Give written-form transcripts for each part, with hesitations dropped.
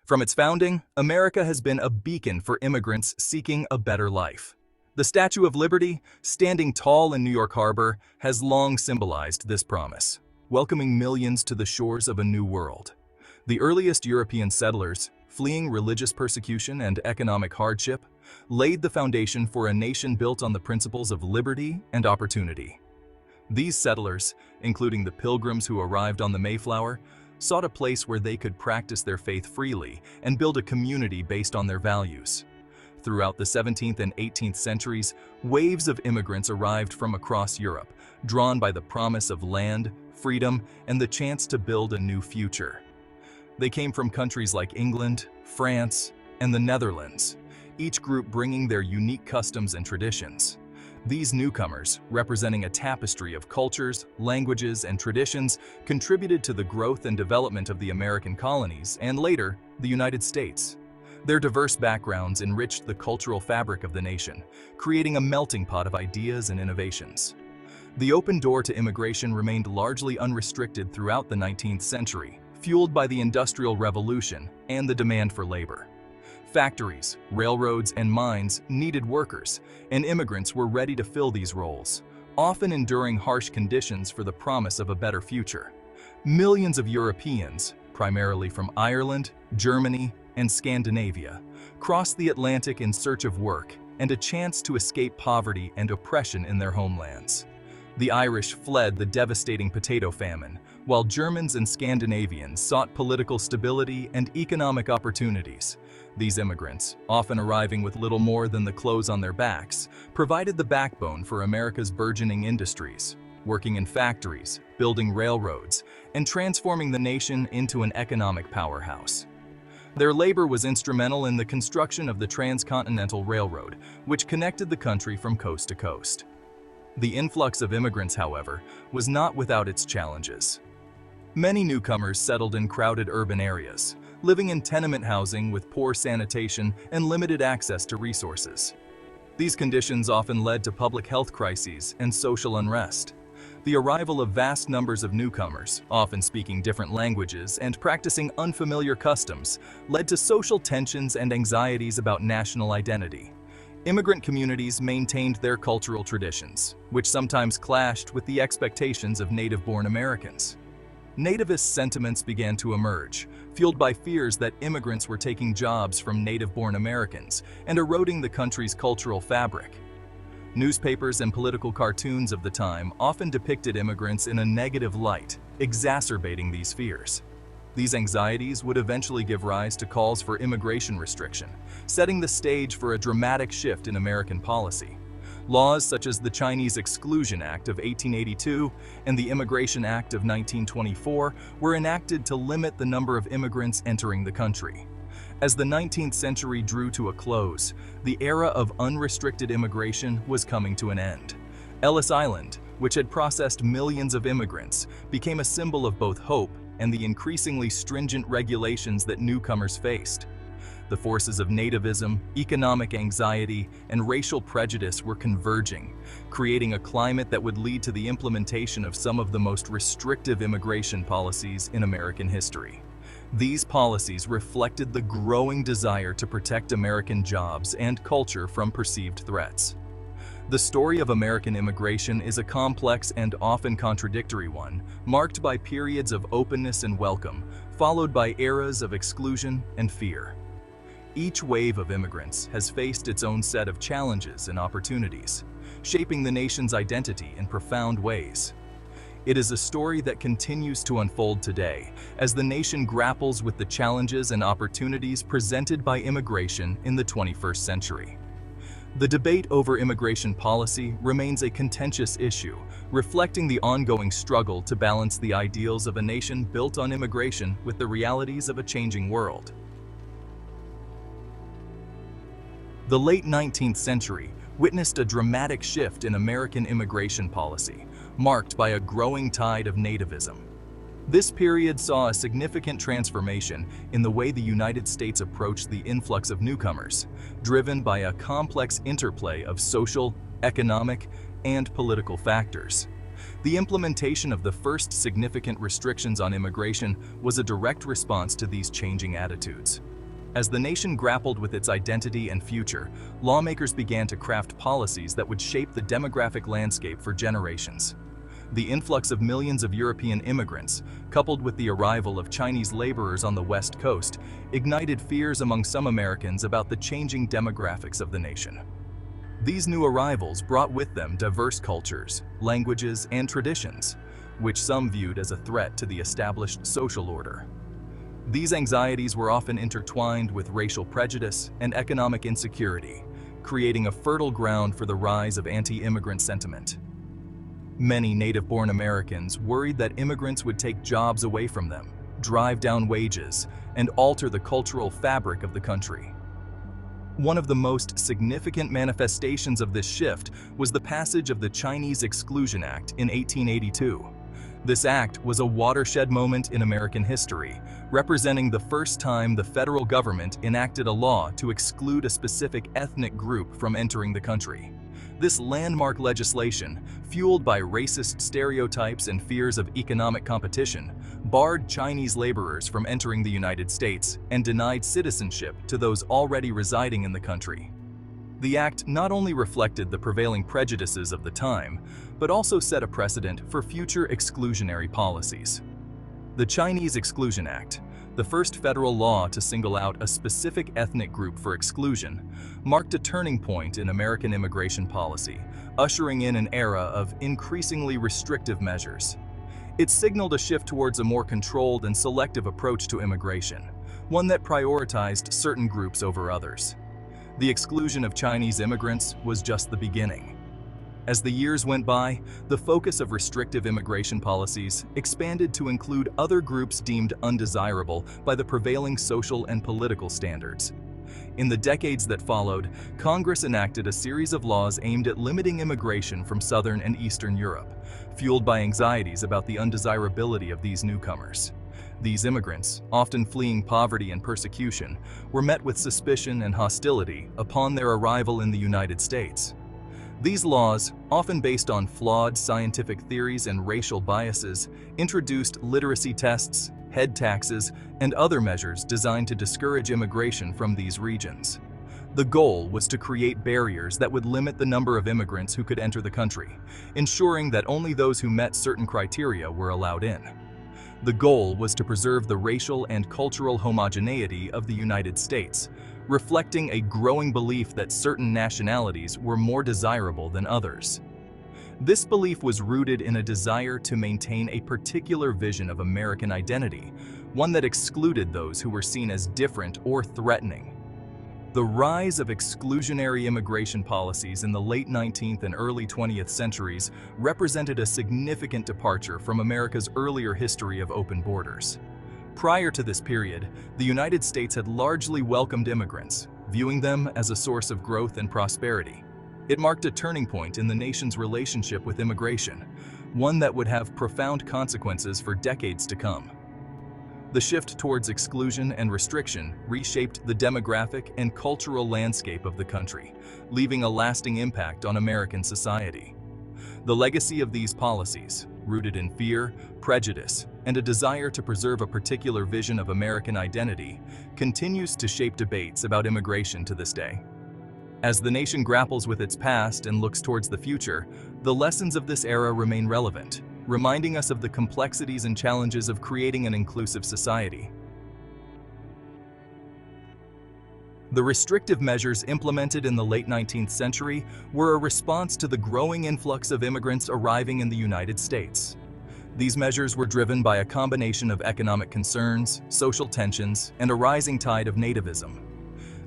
From its founding, America has been a beacon for immigrants seeking a better life. The Statue of Liberty, standing tall in New York Harbor, has long symbolized this promise, welcoming millions to the shores of a new world. The earliest European settlers, fleeing religious persecution and economic hardship, laid the foundation for a nation built on the principles of liberty and opportunity. These settlers, including the Pilgrims who arrived on the Mayflower, sought a place where they could practice their faith freely and build a community based on their values. Throughout the 17th and 18th centuries, waves of immigrants arrived from across Europe, drawn by the promise of land, freedom, and the chance to build a new future. They came from countries like England, France, and the Netherlands, each group bringing their unique customs and traditions. These newcomers, representing a tapestry of cultures, languages, and traditions, contributed to the growth and development of the American colonies and later, the United States. Their diverse backgrounds enriched the cultural fabric of the nation, creating a melting pot of ideas and innovations. The open door to immigration remained largely unrestricted throughout the 19th century, fueled by the Industrial Revolution and the demand for labor. Factories, railroads, and mines needed workers, and immigrants were ready to fill these roles, often enduring harsh conditions for the promise of a better future. Millions of Europeans, primarily from Ireland, Germany, and Scandinavia, crossed the Atlantic in search of work and a chance to escape poverty and oppression in their homelands. The Irish fled the devastating potato famine, while Germans and Scandinavians sought political stability and economic opportunities. These immigrants, often arriving with little more than the clothes on their backs, provided the backbone for America's burgeoning industries, working in factories, building railroads, and transforming the nation into an economic powerhouse. Their labor was instrumental in the construction of the Transcontinental Railroad, which connected the country from coast to coast. The influx of immigrants, however, was not without its challenges. Many newcomers settled in crowded urban areas, living in tenement housing with poor sanitation and limited access to resources. These conditions often led to public health crises and social unrest. The arrival of vast numbers of newcomers, often speaking different languages and practicing unfamiliar customs, led to social tensions and anxieties about national identity. Immigrant communities maintained their cultural traditions, which sometimes clashed with the expectations of native-born Americans. Nativist sentiments began to emerge, fueled by fears that immigrants were taking jobs from native-born Americans and eroding the country's cultural fabric. Newspapers and political cartoons of the time often depicted immigrants in a negative light, exacerbating these fears. These anxieties would eventually give rise to calls for immigration restriction, setting the stage for a dramatic shift in American policy. Laws such as the Chinese Exclusion Act of 1882 and the Immigration Act of 1924 were enacted to limit the number of immigrants entering the country. As the 19th century drew to a close, the era of unrestricted immigration was coming to an end. Ellis Island, which had processed millions of immigrants, became a symbol of both hope and the increasingly stringent regulations that newcomers faced. The forces of nativism, economic anxiety, and racial prejudice were converging, creating a climate that would lead to the implementation of some of the most restrictive immigration policies in American history. These policies reflected the growing desire to protect American jobs and culture from perceived threats. The story of American immigration is a complex and often contradictory one, marked by periods of openness and welcome, followed by eras of exclusion and fear. Each wave of immigrants has faced its own set of challenges and opportunities, shaping the nation's identity in profound ways. It is a story that continues to unfold today as the nation grapples with the challenges and opportunities presented by immigration in the 21st century. The debate over immigration policy remains a contentious issue, reflecting the ongoing struggle to balance the ideals of a nation built on immigration with the realities of a changing world. The late 19th century witnessed a dramatic shift in American immigration policy, marked by a growing tide of nativism. This period saw a significant transformation in the way the United States approached the influx of newcomers, driven by a complex interplay of social, economic, and political factors. The implementation of the first significant restrictions on immigration was a direct response to these changing attitudes. As the nation grappled with its identity and future, lawmakers began to craft policies that would shape the demographic landscape for generations. The influx of millions of European immigrants, coupled with the arrival of Chinese laborers on the West Coast, ignited fears among some Americans about the changing demographics of the nation. These new arrivals brought with them diverse cultures, languages, and traditions, which some viewed as a threat to the established social order. These anxieties were often intertwined with racial prejudice and economic insecurity, creating a fertile ground for the rise of anti-immigrant sentiment. Many native-born Americans worried that immigrants would take jobs away from them, drive down wages, and alter the cultural fabric of the country. One of the most significant manifestations of this shift was the passage of the Chinese Exclusion Act in 1882. This act was a watershed moment in American history, representing the first time the federal government enacted a law to exclude a specific ethnic group from entering the country. This landmark legislation, fueled by racist stereotypes and fears of economic competition, barred Chinese laborers from entering the United States and denied citizenship to those already residing in the country. The act not only reflected the prevailing prejudices of the time, but also set a precedent for future exclusionary policies. The Chinese Exclusion Act, the first federal law to single out a specific ethnic group for exclusion, marked a turning point in American immigration policy, ushering in an era of increasingly restrictive measures. It signaled a shift towards a more controlled and selective approach to immigration, one that prioritized certain groups over others. The exclusion of Chinese immigrants was just the beginning. As the years went by, the focus of restrictive immigration policies expanded to include other groups deemed undesirable by the prevailing social and political standards. In the decades that followed, Congress enacted a series of laws aimed at limiting immigration from Southern and Eastern Europe, fueled by anxieties about the undesirability of these newcomers. These immigrants, often fleeing poverty and persecution, were met with suspicion and hostility upon their arrival in the United States. These laws, often based on flawed scientific theories and racial biases, introduced literacy tests, head taxes, and other measures designed to discourage immigration from these regions. The goal was to create barriers that would limit the number of immigrants who could enter the country, ensuring that only those who met certain criteria were allowed in. The goal was to preserve the racial and cultural homogeneity of the United States, reflecting a growing belief that certain nationalities were more desirable than others. This belief was rooted in a desire to maintain a particular vision of American identity, one that excluded those who were seen as different or threatening. The rise of exclusionary immigration policies in the late 19th and early 20th centuries represented a significant departure from America's earlier history of open borders. Prior to this period, the United States had largely welcomed immigrants, viewing them as a source of growth and prosperity. It marked a turning point in the nation's relationship with immigration, one that would have profound consequences for decades to come. The shift towards exclusion and restriction reshaped the demographic and cultural landscape of the country, leaving a lasting impact on American society. The legacy of these policies, rooted in fear, prejudice, and a desire to preserve a particular vision of American identity, continues to shape debates about immigration to this day. As the nation grapples with its past and looks towards the future, the lessons of this era remain relevant, reminding us of the complexities and challenges of creating an inclusive society. The restrictive measures implemented in the late 19th century were a response to the growing influx of immigrants arriving in the United States. These measures were driven by a combination of economic concerns, social tensions, and a rising tide of nativism.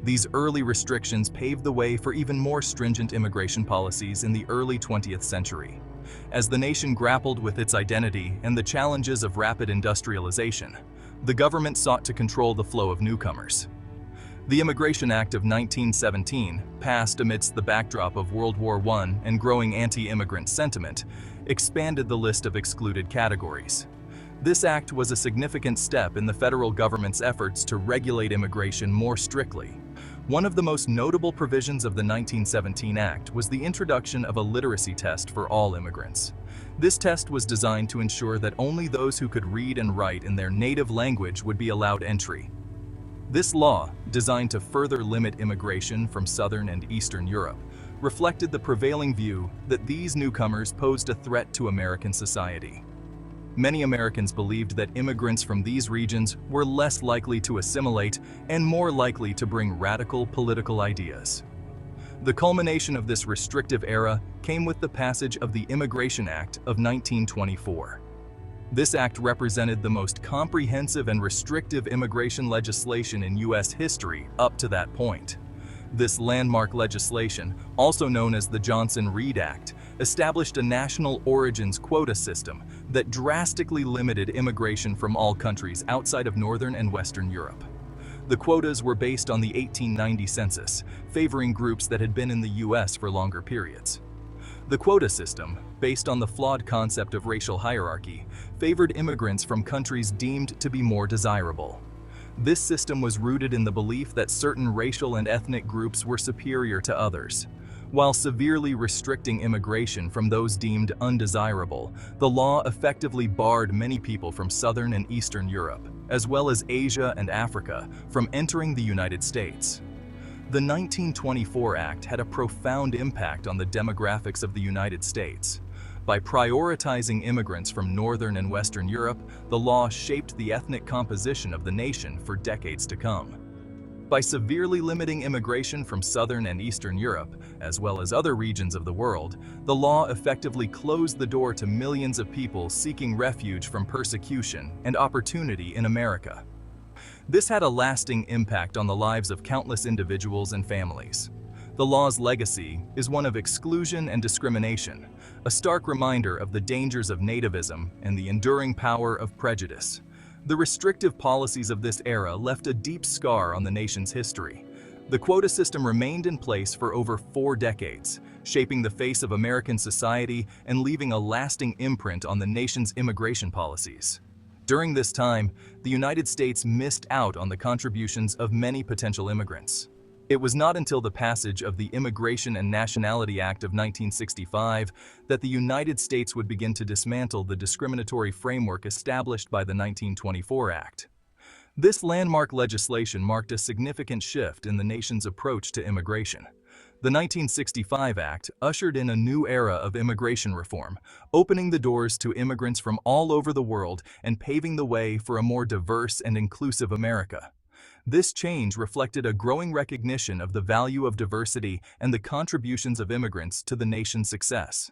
These early restrictions paved the way for even more stringent immigration policies in the early 20th century. As the nation grappled with its identity and the challenges of rapid industrialization, the government sought to control the flow of newcomers. The Immigration Act of 1917, passed amidst the backdrop of World War I and growing anti-immigrant sentiment, expanded the list of excluded categories. This act was a significant step in the federal government's efforts to regulate immigration more strictly. One of the most notable provisions of the 1917 Act was the introduction of a literacy test for all immigrants. This test was designed to ensure that only those who could read and write in their native language would be allowed entry. This law, designed to further limit immigration from Southern and Eastern Europe, reflected the prevailing view that these newcomers posed a threat to American society. Many Americans believed that immigrants from these regions were less likely to assimilate and more likely to bring radical political ideas. The culmination of this restrictive era came with the passage of the Immigration Act of 1924. This act represented the most comprehensive and restrictive immigration legislation in U.S. history up to that point. This landmark legislation, also known as the Johnson-Reed Act, established a national origins quota system that drastically limited immigration from all countries outside of Northern and Western Europe. The quotas were based on the 1890 census, favoring groups that had been in the U.S. for longer periods. The quota system, based on the flawed concept of racial hierarchy, favored immigrants from countries deemed to be more desirable. This system was rooted in the belief that certain racial and ethnic groups were superior to others. While severely restricting immigration from those deemed undesirable, the law effectively barred many people from Southern and Eastern Europe, as well as Asia and Africa, from entering the United States. The 1924 Act had a profound impact on the demographics of the United States. By prioritizing immigrants from Northern and Western Europe, the law shaped the ethnic composition of the nation for decades to come. By severely limiting immigration from Southern and Eastern Europe, as well as other regions of the world, the law effectively closed the door to millions of people seeking refuge from persecution and opportunity in America. This had a lasting impact on the lives of countless individuals and families. The law's legacy is one of exclusion and discrimination, a stark reminder of the dangers of nativism and the enduring power of prejudice. The restrictive policies of this era left a deep scar on the nation's history. The quota system remained in place for over 4 decades, shaping the face of American society and leaving a lasting imprint on the nation's immigration policies. During this time, the United States missed out on the contributions of many potential immigrants. It was not until the passage of the Immigration and Nationality Act of 1965 that the United States would begin to dismantle the discriminatory framework established by the 1924 Act. This landmark legislation marked a significant shift in the nation's approach to immigration. The 1965 Act ushered in a new era of immigration reform, opening the doors to immigrants from all over the world and paving the way for a more diverse and inclusive America. This change reflected a growing recognition of the value of diversity and the contributions of immigrants to the nation's success.